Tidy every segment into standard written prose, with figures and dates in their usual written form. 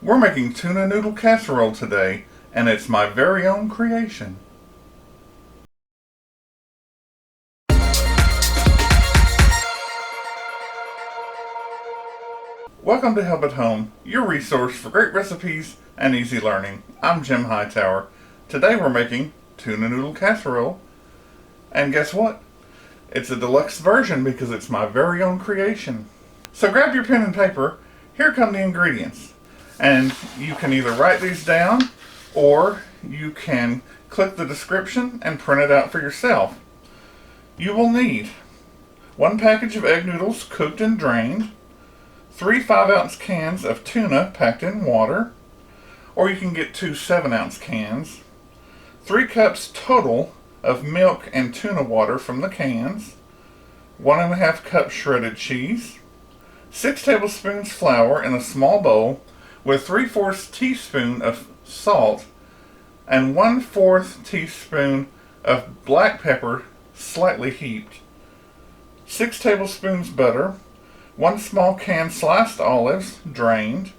We're making tuna noodle casserole today, and it's my very own creation. Welcome to Help at Home, your resource for great recipes and easy learning. I'm Jim Hightower. Today we're making tuna noodle casserole, and guess what? It's a deluxe version because it's my very own creation. So grab your pen and paper. Here come the ingredients. And you can either write these down or you can click the description and print it out for yourself. You will need 1 package of egg noodles cooked and drained, 3 5-ounce cans of tuna packed in water, or you can get 2 7-ounce cans, 3 cups total of milk and tuna water from the cans, 1.5 cups shredded cheese, 6 tablespoons flour in a small bowl with 3/4 teaspoon of salt and 1/4 teaspoon of black pepper slightly heaped, 6 tablespoons butter, 1 small can sliced olives drained,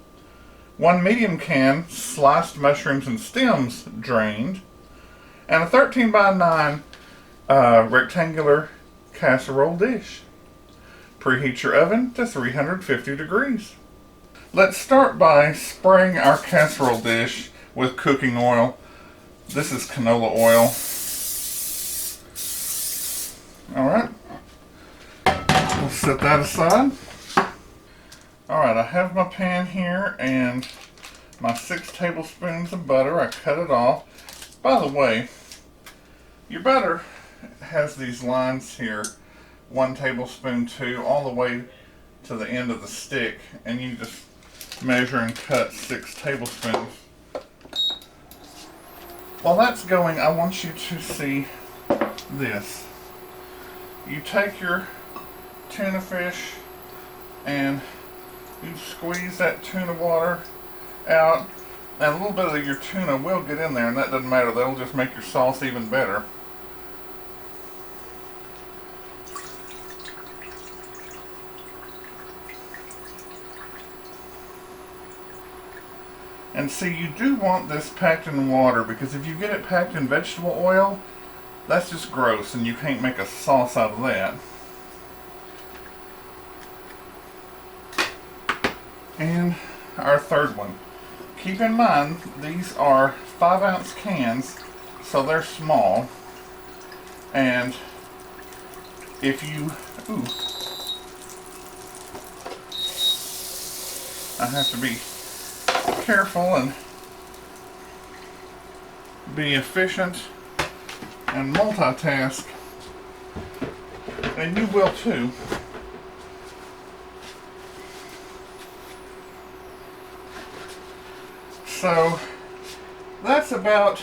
1 medium can sliced mushrooms and stems drained, and a 13 by 9 rectangular casserole dish. Preheat your oven to 350 degrees. Let's start by spraying our casserole dish with cooking oil. This is canola oil. Alright, we'll set that aside. Alright, I have my pan here and my 6 tablespoons of butter. I cut it off. By the way, your butter has these lines here, 1 tablespoon, 2, all the way to the end of the stick, and you just measure and cut 6 tablespoons. While that's going, I want you to see this. You take your tuna fish and you squeeze that tuna water out, and a little bit of your tuna will get in there, and that doesn't matter. That'll just make your sauce even better. And see, you do want this packed in water, because if you get it packed in vegetable oil, that's just gross and you can't make a sauce out of that. And our third one. Keep in mind, these are 5-ounce cans, so they're small. And if you, I have to be careful and be efficient and multitask, and you will too. So that's about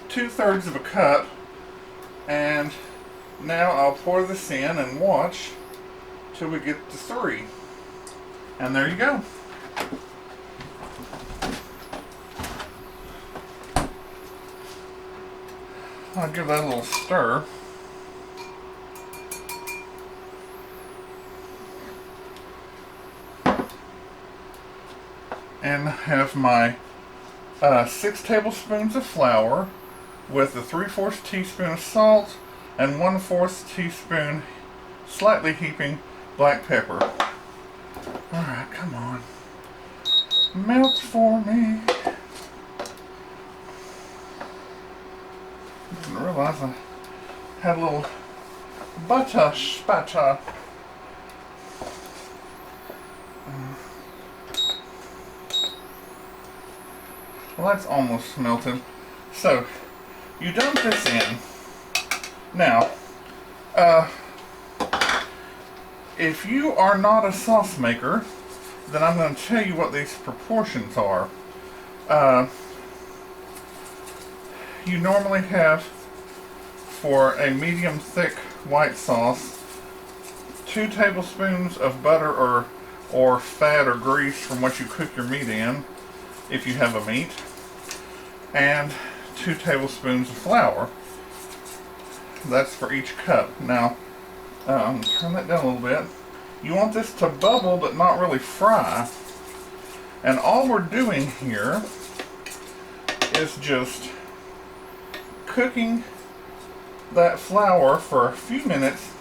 2/3 of a cup, and now I'll pour this in and watch till we get to 3, and there you go. I'll give that a little stir. And have my 6 tablespoons of flour with a 3/4 teaspoon of salt and 1/4 teaspoon slightly heaping black pepper. Alright, come on. Melt for me. Didn't realize I had a little butter spatter. Well, that's almost melted. So, you dump this in. Now, if you are not a sauce maker, then I'm going to tell you what these proportions are. You normally have, for a medium thick white sauce, 2 tablespoons of butter or fat or grease from what you cook your meat in, if you have a meat, and 2 tablespoons of flour. That's for each cup. Now, turn that down a little bit. You want this to bubble but not really fry. And all we're doing here is just cooking that flour for a few minutes,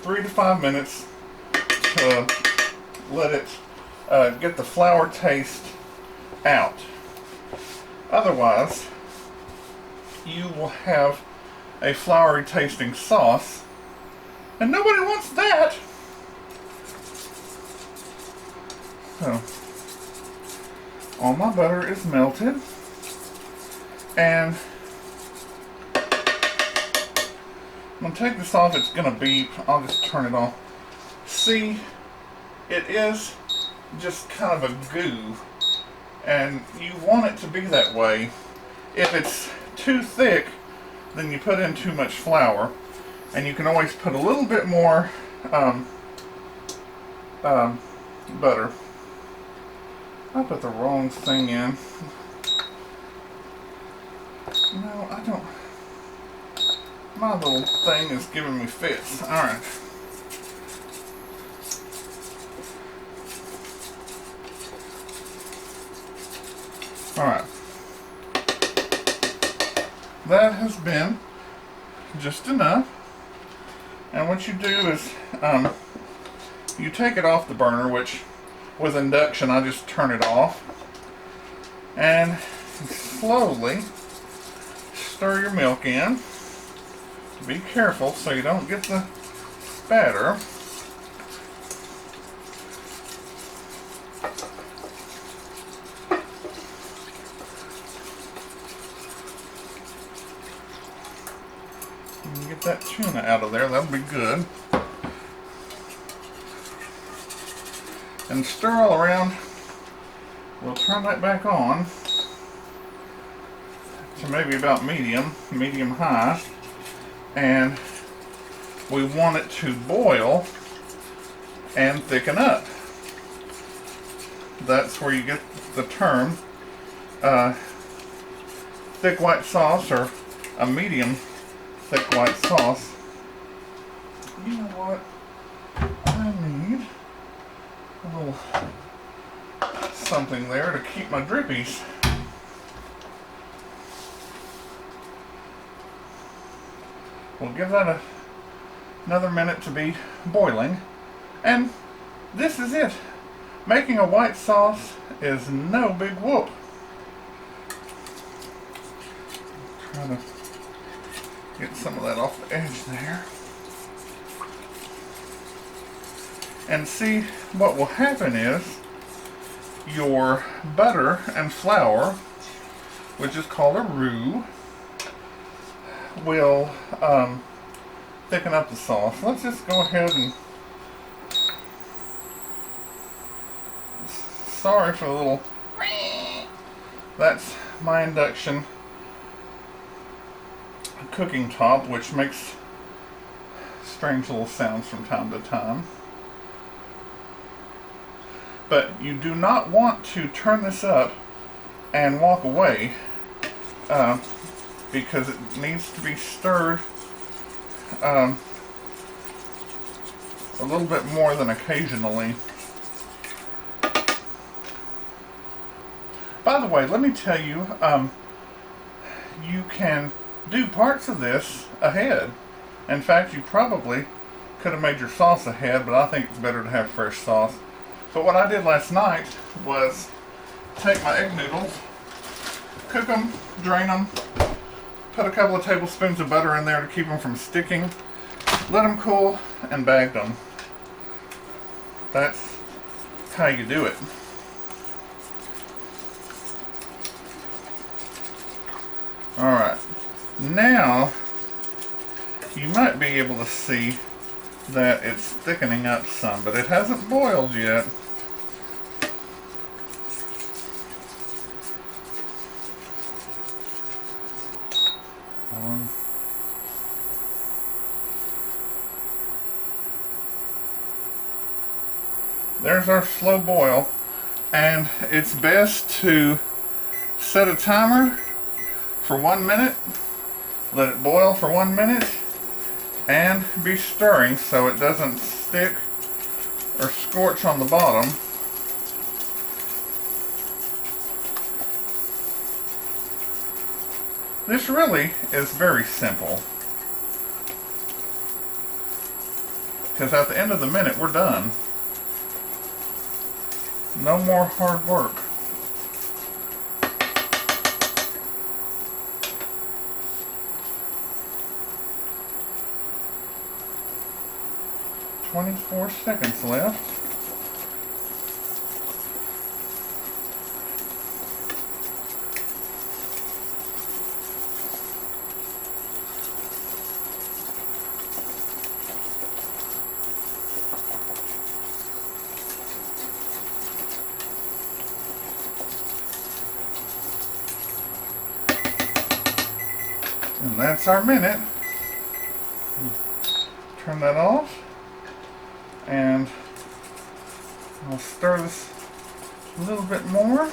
3 to 5 minutes, to let it get the flour taste out. Otherwise, you will have a floury tasting sauce, and nobody wants that. So, all my butter is melted, and I'm going to take this off. It's going to beep. I'll just turn it off. See, it is just kind of a goo, and you want it to be that way. If it's too thick, then you put in too much flour, and you can always put a little bit more butter. I put the wrong thing in. No, I don't. My little thing is giving me fits. Alright. Alright. That has been just enough. And what you do is you take it off the burner, which with induction I just turn it off, and slowly stir your milk in. Be careful so you don't get the spatter. You can get that tuna out of there, that'll be good. And stir all around. We'll turn that back on to maybe about medium high. And we want it to boil and thicken up. That's where you get the term thick white sauce, or a medium thick white sauce. You know what? I need a little something there to keep my drippies. We'll give that another minute to be boiling, and this is it. Making a white sauce is no big whoop. Try to get some of that off the edge there. And see, what will happen is your butter and flour, which is called a roux, will thicken up the sauce. Let's just go ahead and, sorry for the little, that's my induction cooking top, which makes strange little sounds from time to time. But you do not want to turn this up and walk away, because it needs to be stirred a little bit more than occasionally. By the way, let me tell you, you can do parts of this ahead. In fact, you probably could have made your sauce ahead, but I think it's better to have fresh sauce. So what I did last night was take my egg noodles, cook them, drain them, put a couple of tablespoons of butter in there to keep them from sticking, let them cool, and bagged them. That's how you do it. Alright, now you might be able to see that it's thickening up some, but it hasn't boiled yet. There's our slow boil, and it's best to set a timer for 1 minute, let it boil for 1 minute, and be stirring so it doesn't stick or scorch on the bottom. This really is very simple, because at the end of the minute we're done. No more hard work. "24 seconds left." And that's our minute. Turn that off. And I'll stir this a little bit more.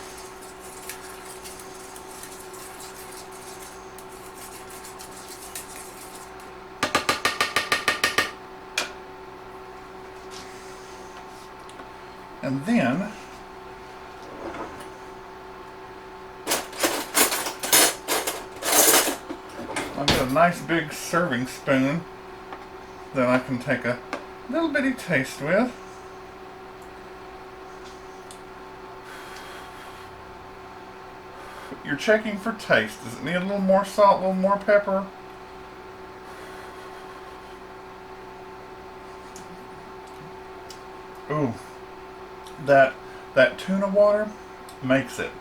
And then I'll get a nice big serving spoon that I can take a little bitty taste with. You're checking for taste. Does it need a little more salt, a little more pepper? Ooh, that tuna water makes it.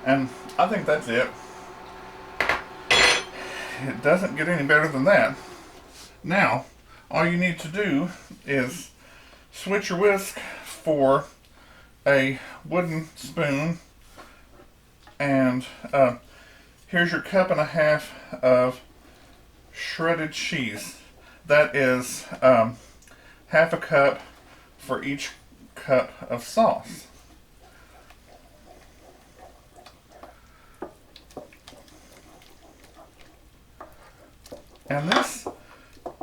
And I think that's it. It doesn't get any better than that. Now, all you need to do is switch your whisk for a wooden spoon, and here's your 1.5 cups of shredded cheese. That is half a cup for each cup of sauce. And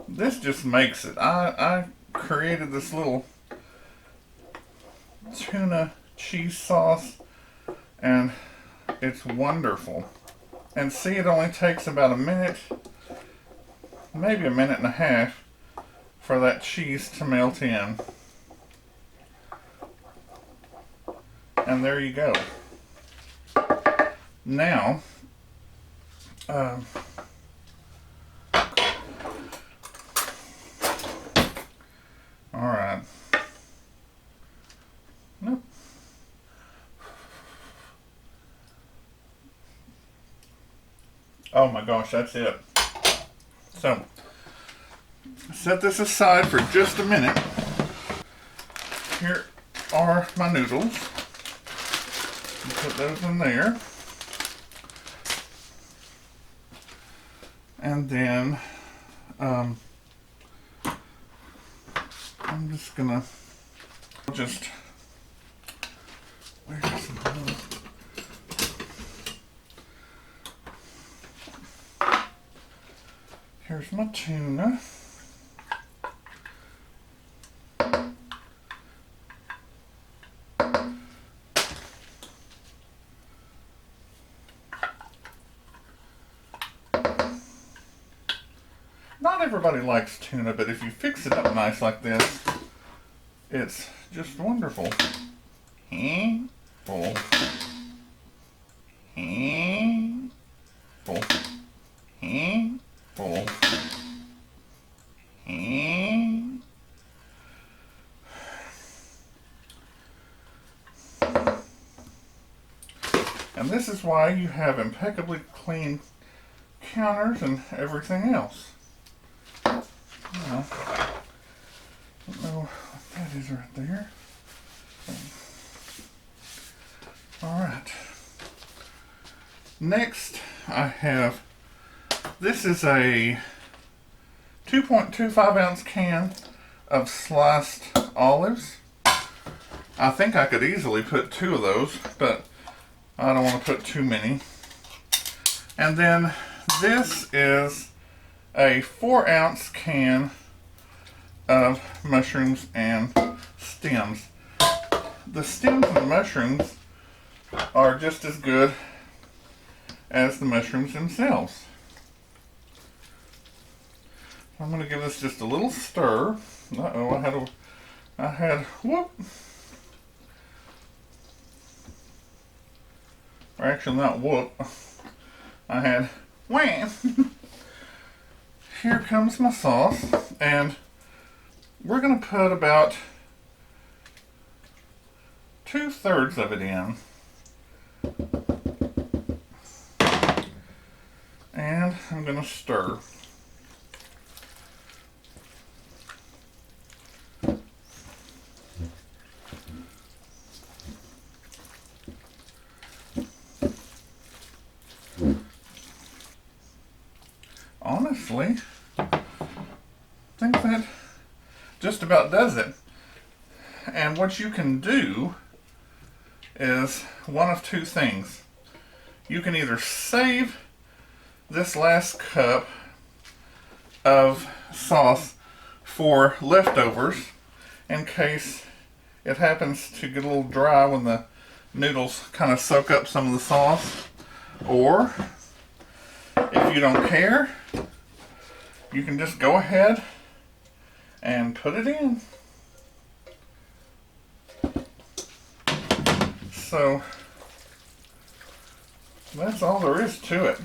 this just makes it. I created this little tuna cheese sauce, and it's wonderful. And see, it only takes about a minute, maybe a minute and a half, for that cheese to melt in. And there you go. Now, alright. Nope. Oh my gosh, that's it. So, set this aside for just a minute. Here are my noodles. Put those in there. And then I'm just gonna where's some glue? Here's my tuna. Not everybody likes tuna, but if you fix it up nice like this, it's just wonderful. Full. Full. Full. And this is why you have impeccably clean counters and everything else. Well, I don't know what that is right there. Alright. Next, I have, this is a 2.25 ounce can of sliced olives. I think I could easily put 2 of those, but I don't want to put too many. And then this is a 4 ounce can of mushrooms and stems. the stems of the mushrooms are just as good as the mushrooms themselves. I'm going to give this just a little stir. Uh-oh, whoop. Or actually not whoop. I had wham. Here comes my sauce, and we're going to put about 2/3 of it in. And I'm going to stir. Honestly, I think that just about does it. And what you can do is one of two things. You can either save this last cup of sauce for leftovers in case it happens to get a little dry when the noodles kind of soak up some of the sauce, or if you don't care, you can just go ahead and put it in. So that's all there is to it.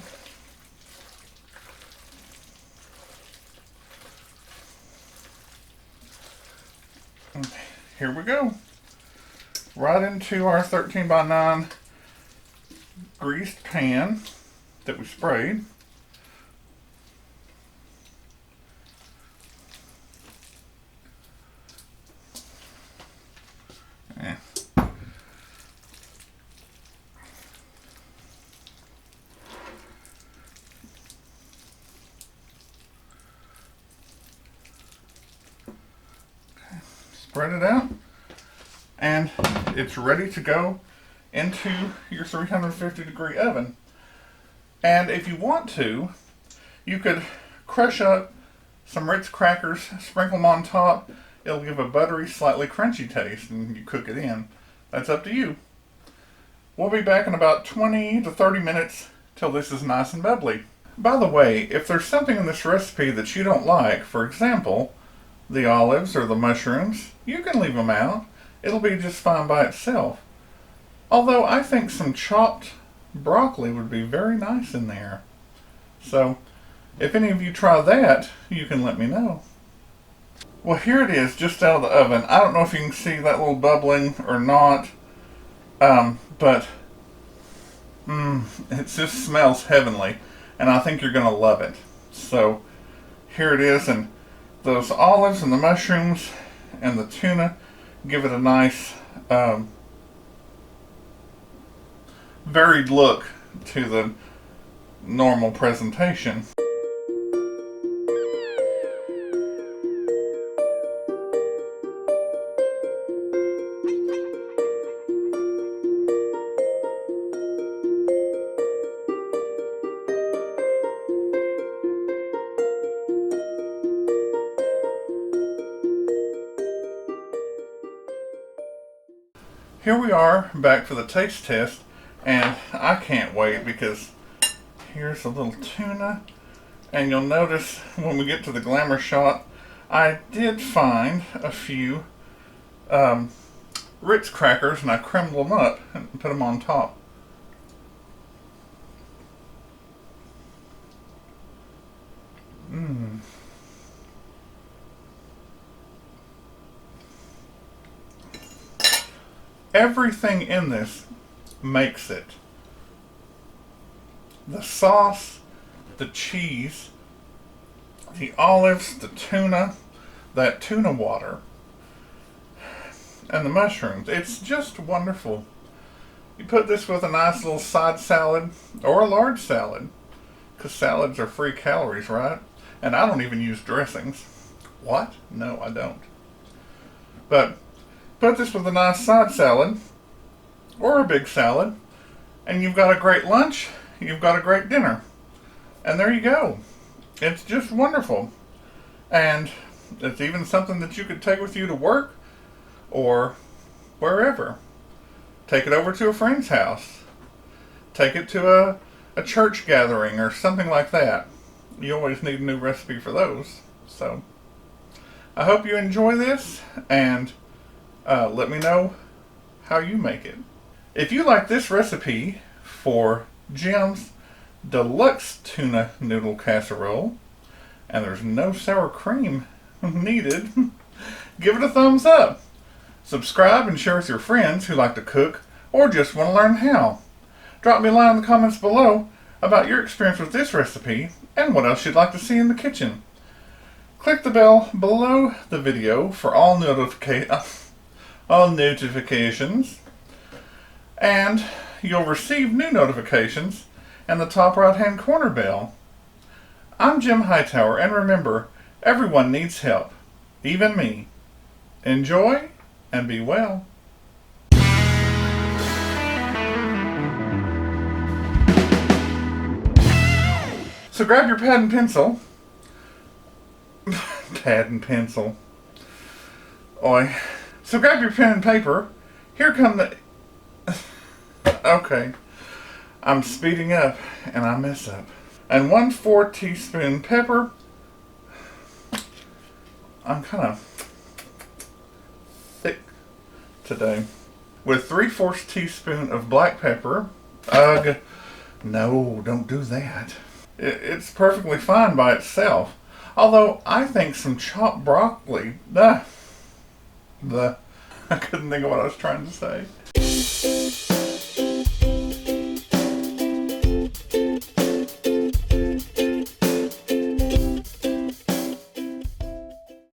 And here we go. Right into our 13 by 9 greased pan that we sprayed. Spread it out, and it's ready to go into your 350-degree oven. And if you want to, you could crush up some Ritz crackers, sprinkle them on top. It'll give a buttery, slightly crunchy taste, and you cook it in. That's up to you. We'll be back in about 20 to 30 minutes till this is nice and bubbly. By the way, if there's something in this recipe that you don't like, for example, the olives or the mushrooms, you can leave them out. It'll be just fine by itself. Although I think some chopped broccoli would be very nice in there. So if any of you try that, you can let me know. Well, here it is, just out of the oven. I don't know if you can see that little bubbling or not, but it just smells heavenly, and I think you're going to love it. So here it is, and those olives and the mushrooms and the tuna give it a nice varied look to the normal presentation. Here we are back for the taste test, and I can't wait because here's a little tuna, and you'll notice when we get to the glamour shot, I did find a few Ritz crackers, and I crumbled them up and put them on top. Everything in this makes it. The sauce, the cheese, the olives, the tuna, that tuna water, and the mushrooms. It's just wonderful. You put this with a nice little side salad or a large salad, because salads are free calories, right? And I don't even use dressings. What? No, I don't. But put this with a nice side salad or a big salad, and you've got a great lunch, you've got a great dinner. And there you go. It's just wonderful. And it's even something that you could take with you to work or wherever. Take it over to a friend's house. Take it to a church gathering or something like that. You always need a new recipe for those. So, I hope you enjoy this, and let me know how you make it. If you like this recipe for Jim's Deluxe Tuna Noodle Casserole, and there's no sour cream needed, give it a thumbs up. Subscribe and share with your friends who like to cook or just want to learn how. Drop me a line in the comments below about your experience with this recipe and what else you'd like to see in the kitchen. Click the bell below the video for all notifications, and you'll receive new notifications in the top right hand corner bell. I'm Jim Hightower, and remember, everyone needs help, even me. Enjoy and be well. So grab your pad and pencil. Pad and pencil. Oi. So grab your pen and paper. Here come the... Okay. I'm speeding up and I mess up. And 1/4 teaspoon pepper. I'm kind of thick today. With 3/4 teaspoon of black pepper. Ugh. No, don't do that. It's perfectly fine by itself. Although I think some chopped broccoli. I couldn't think of what I was trying to say.